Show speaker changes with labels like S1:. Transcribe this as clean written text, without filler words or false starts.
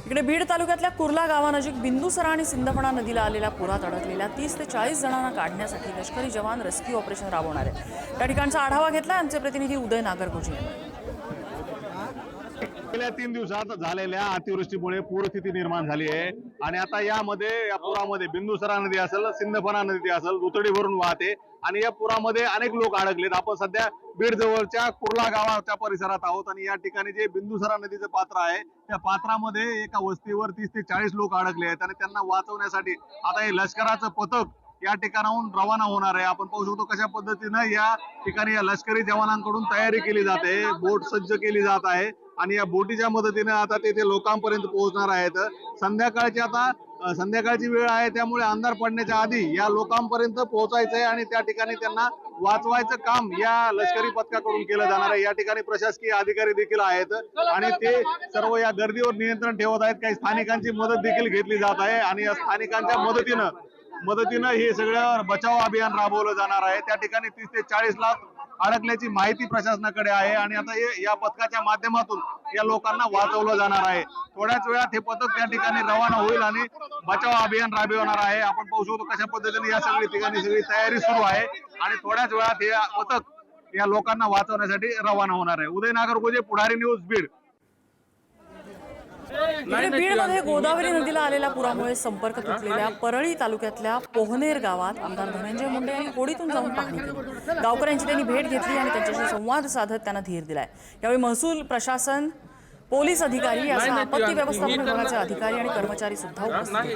S1: इकडे बीड तालुक्यातल्या कुर्ला गावानजीक बिंदुसरा आणि सिंदफणा नदीला आलेल्या पुरात अडकलेल्या 30 ते 40 जणांना काढण्यासाठी लष्करी जवान रेस्क्यू ऑपरेशन राबवणार आहेत। त्या ठिकाणचा आढावा घेतला आमचे प्रतिनिधी उदय नागरगोजे यांनी।
S2: गेल्या 3 दिवसात झालेल्या अतिवृष्टीमुळे पूरस्थिती निर्माण झाली आहे आणि आता यामध्ये या पुरामध्ये बिंदुसरा नदी असेल, सिंदफणा नदी असेल, दुतडी भरून वाहते आणि या पुरामध्ये अनेक लोक अडकलेत। आपण सध्या बीड जवळच्या कुर्ला गावाच्या परिसरात आहोत आणि या ठिकाणी जे बिंदुसरा नदीचं पात्र आहे त्या पात्रामध्ये एका वस्तीवर 30 ते 40 लोक अडकले आहेत आणि त्यांना वाचवण्यासाठी आता हे लष्कराचं पथक या ठिकाणाहून रवाना होणार आहे। आपण पाहू शकतो कशा पद्धतीनं या ठिकाणी या लष्करी जवानांकडून तयारी केली जाते, बोट सज्ज केली जात आहे आणि या बोटीच्या मदतीने आता ते लोकांपर्यंत पोहोचणार आहेत। संध्याकाळची वेळ आहे त्यामुळे अंधार पडण्याच्या आधी या लोकांपर्यंत पोहोचायचंय आणि त्या ठिकाणी त्यांना वाचवायचं काम या लष्करी पथकाकडून केलं जाणार आहे। या ठिकाणी प्रशासकीय अधिकारी देखील आहेत आणि ते सर्व या गर्दीवर नियंत्रण ठेवत आहेत। काही स्थानिकांची मदत देखील घेतली जात आहे आणि या स्थानिकांच्या मदतीनं हे सगळं बचाव अभियान राबवलं जाणार आहे। त्या ठिकाणी 30 ते 40 लाख अडकल्याची माहिती प्रशासनाकडे आहे आणि आता या पथकाच्या माध्यमातून या लोकांना वाचवलं जाणार आहे। थोड्याच वेळात हे पथक त्या ठिकाणी रवाना होईल आणि बचाव अभियान राबवणार आहे। आपण पाहू शकतो कशा पद्धतीने या सगळी तयारी सुरू आहे आणि थोड्याच वेळात हे पथक या लोकांना वाचवण्यासाठी रवाना होणार आहे। उदय नागरगोजे, पुढारी न्यूज, बीड।
S1: इकडे बीडमध्ये गोदावरी नदीला आलेल्या पुरामुळे संपर्क तुटलेल्या परळी तालुक्यातल्या पोहनेर गावात आमदार धनंजय मुंडे यांनी होडीतून जाऊन पाहणी केली। गावकऱ्यांची त्यांनी भेट घेतली आणि त्यांच्याशी संवाद साधत त्यांना धीर दिलाय। यावेळी महसूल प्रशासन, पोलीस अधिकारी यासह आपत्ती व्यवस्थापन विभागाचे अधिकारी आणि कर्मचारी सुद्धा उपस्थित होते।